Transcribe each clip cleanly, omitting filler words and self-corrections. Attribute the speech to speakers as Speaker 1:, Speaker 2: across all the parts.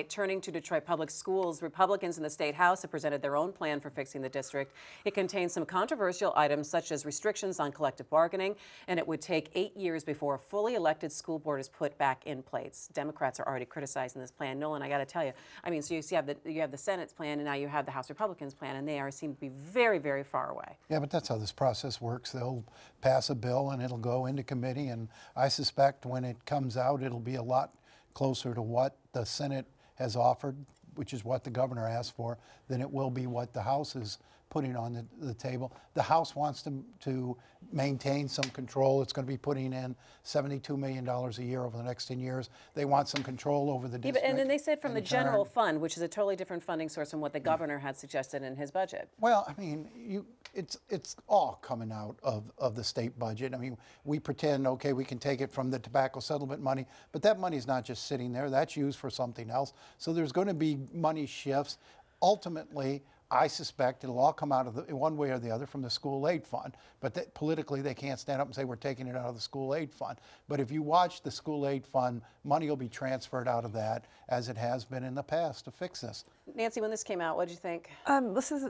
Speaker 1: Turning to Detroit Public Schools, Republicans in the State House have presented their own plan for fixing the district. It contains some controversial items such as restrictions on collective bargaining, and it would take 8 years before a fully elected school board is put back in place. Democrats are already criticizing this plan. Nolan, I got to tell you, I mean, so you have the Senate's plan, and now you have the House Republicans' plan, and they seem to be very, very far away.
Speaker 2: Yeah, but that's how this process works. They'll pass a bill, and it'll go into committee, and I suspect when it comes out, it'll be a lot closer to what the Senate has offered, which is what the governor asked for, than it will be what the House is putting on the table. The House wants to maintain some control. It's going to be putting in $72 million a year over the next 10 years. They want some control over the district.
Speaker 1: And then they said from the general fund, which is a totally different funding source from what the governor had suggested in his budget.
Speaker 2: Well, I mean, it's all coming out of the state budget. I mean, we pretend, okay, we can take it from the tobacco settlement money, but that money is not just sitting there. That's used for something else. So there's going to be money shifts. Ultimately, I suspect it'll all come out of one way or the other from the school aid fund. But politically, they can't stand up and say we're taking it out of the school aid fund. But if you watch the school aid fund, money will be transferred out of that, as it has been in the past, to fix this.
Speaker 1: Nancy, when this came out, what did you think?
Speaker 3: This is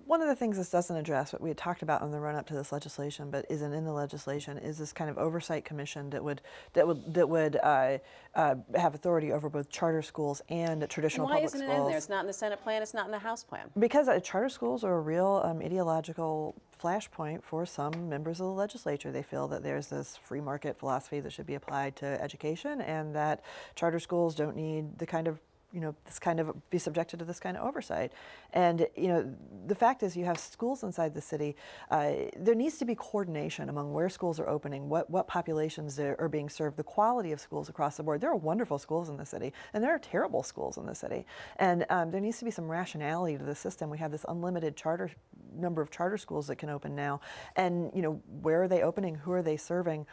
Speaker 3: one of the things this doesn't address, what we had talked about in the run-up to this legislation, but isn't in the legislation, is this kind of oversight commission that would have authority over both charter schools and traditional public schools.
Speaker 1: Why isn't it in there? It's not in the Senate plan. It's not in the House plan.
Speaker 3: Because charter schools are a real ideological flashpoint for some members of the legislature. They feel that there's this free market philosophy that should be applied to education, and that charter schools don't need the kind of be subjected to this kind of oversight. And, the fact is you have schools inside the city. There needs to be coordination among where schools are opening, what populations are being served, the quality of schools across the board. There are wonderful schools in the city, and there are terrible schools in the city. And there needs to be some rationality to the system. We have this unlimited number of charter schools that can open now. And, where are they opening? Who are they serving?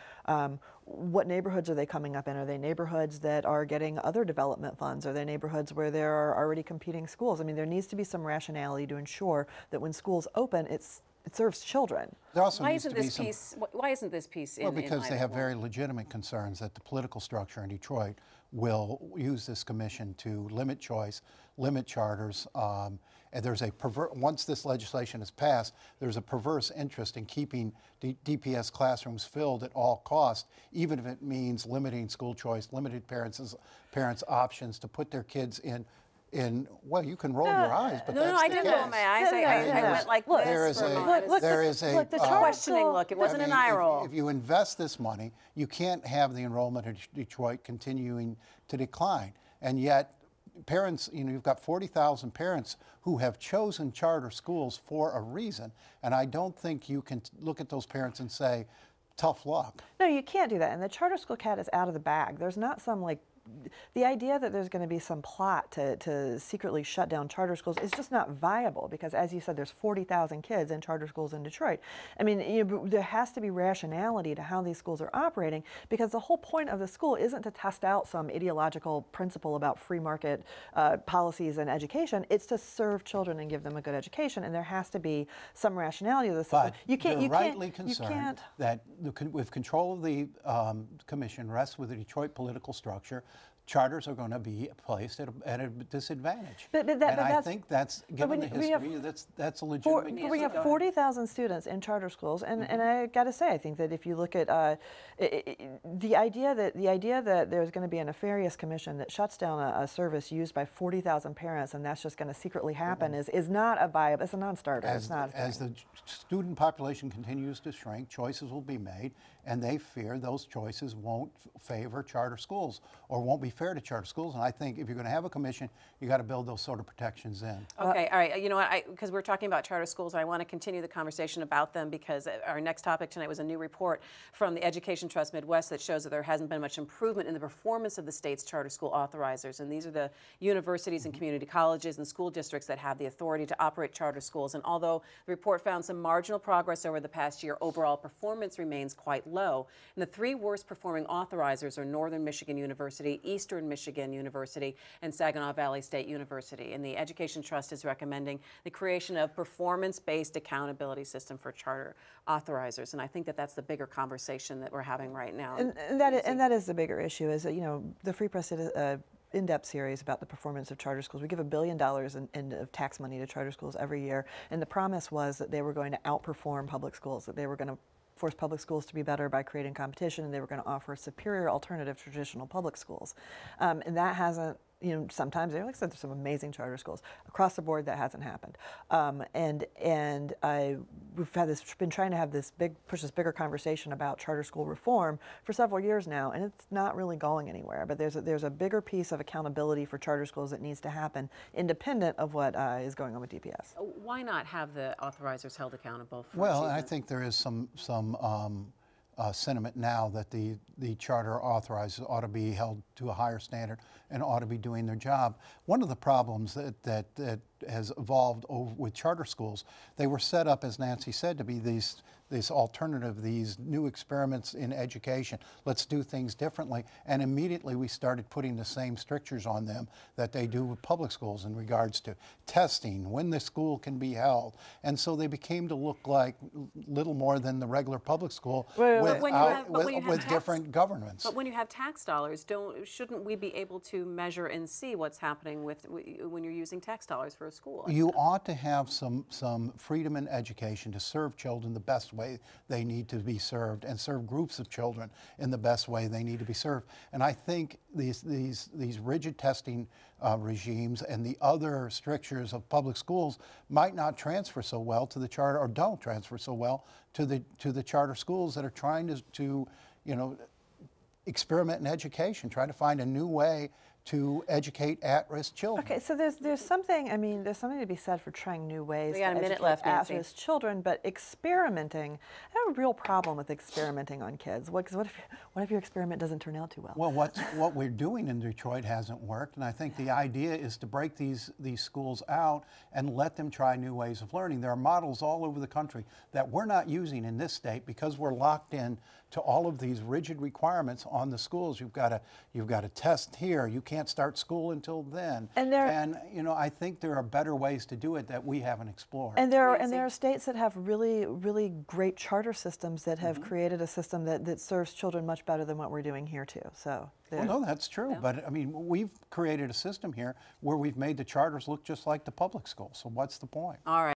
Speaker 3: What neighborhoods are they coming up in? Are they neighborhoods that are getting other development funds? Are they neighborhoods where there are already competing schools? I mean, there needs to be some rationality to ensure that when schools open, it serves children.
Speaker 1: Why isn't this piece in?
Speaker 2: Well, because they have very legitimate concerns that the political structure in Detroit will use this commission to limit choice, limit charters, and there's once this legislation is passed, there's a perverse interest in keeping DPS classrooms filled at all costs, even if it means limiting school choice, limited parents' options to put their kids in. Well, you can roll your eyes, but that's
Speaker 1: I didn't roll my eyes. I went like this.
Speaker 2: There is a
Speaker 1: questioning look. It wasn't an eye roll.
Speaker 2: If you invest this money, you can't have the enrollment in Detroit continuing to decline. And yet, parents, you've got 40,000 parents who have chosen charter schools for a reason. And I don't think you can look at those parents and say, tough luck.
Speaker 3: No, you can't do that. And the charter school cat is out of the bag. There's not some the idea that there's going to be some plot to secretly shut down charter schools is just not viable, because, as you said, there's 40,000 kids in charter schools in Detroit. I mean, there has to be rationality to how these schools are operating, because the whole point of the school isn't to test out some ideological principle about free market policies and education. It's to serve children and give them a good education, and there has to be some rationality to the system.
Speaker 2: But you're rightly concerned that with control of the commission rests with the Detroit political structure. Charters are going to be placed at a disadvantage. I think that's, given the history, that's a legitimate case.
Speaker 3: We have 40,000 students in charter schools, and I got to say, I think that if you look at the idea that there's going to be a nefarious commission that shuts down a service used by 40,000 parents, and that's just going to secretly happen, is not a viable. It's a non-starter. It's not.
Speaker 2: As the student population continues to shrink, choices will be made, and they fear those choices won't favor charter schools or won't be fair to charter schools. And I think if you're going to have a commission, you got to build those sort of protections in.
Speaker 1: Okay, all right. You know what? Because we're talking about charter schools, I want to continue the conversation about them, because our next topic tonight was a new report from the Education Trust Midwest that shows that there hasn't been much improvement in the performance of the state's charter school authorizers. And these are the universities and community colleges and school districts that have the authority to operate charter schools. And although the report found some marginal progress over the past year, overall performance remains quite low. And the three worst performing authorizers are Northern Michigan University, Eastern Michigan University, and Saginaw Valley State University. And the Education Trust is recommending the creation of performance-based accountability system for charter authorizers. And I think that that's the bigger conversation that we're having right now.
Speaker 3: And that is the bigger issue, is that, the Free Press in-depth series about the performance of charter schools. We give $1 billion of tax money to charter schools every year, and the promise was that they were going to outperform public schools, that they were going to force public schools to be better by creating competition, and they were going to offer a superior alternative to traditional public schools. And that hasn't, sometimes, like I said, there's some amazing charter schools. Across the board, that hasn't happened. We've been trying to have push this bigger conversation about charter school reform for several years now, and it's not really going anywhere. But there's a bigger piece of accountability for charter schools that needs to happen, independent of what is going on with DPS.
Speaker 1: Why not have the authorizers held accountable for
Speaker 2: Well,
Speaker 1: achievement?
Speaker 2: I think there is some sentiment now that the charter authorizers ought to be held to a higher standard and ought to be doing their job. One of the problems that has evolved with charter schools, they were set up, as Nancy said, to be this alternative, these new experiments in education. Let's do things differently. And immediately we started putting the same strictures on them that they do with public schools in regards to testing, when the school can be held. And so they became to look like little more than the regular public school with different governments.
Speaker 1: But when you have tax dollars, shouldn't we be able to measure and see what's happening when you're using tax dollars for a school?
Speaker 2: You ought to have some freedom in education to serve children the best way they need to be served, and serve groups of children in the best way they need to be served. And I think these rigid testing regimes and the other strictures of public schools might not transfer so well to the charter, or don't transfer so well to the charter schools that are trying to experiment in education, trying to find a new way to educate at-risk children.
Speaker 3: Okay, so there's something to be said for trying new ways
Speaker 1: We got
Speaker 3: to
Speaker 1: a minute
Speaker 3: educate
Speaker 1: left, Nancy.
Speaker 3: at-risk children, but experimenting, I have a real problem with experimenting on kids. What if your experiment doesn't turn out too well?
Speaker 2: Well, what we're doing in Detroit hasn't worked, and I think the idea is to break these schools out and let them try new ways of learning. There are models all over the country that we're not using in this state because we're locked in to all of these rigid requirements on the schools. You've got to test here. You can't start school until then. And I think there are better ways to do it that we haven't explored.
Speaker 3: And there are states that have really, really great charter systems that have created a system that serves children much better than what we're doing here too. So.
Speaker 2: Well, no, that's true. Yeah. But I mean, we've created a system here where we've made the charters look just like the public schools. So what's the point?
Speaker 1: All right.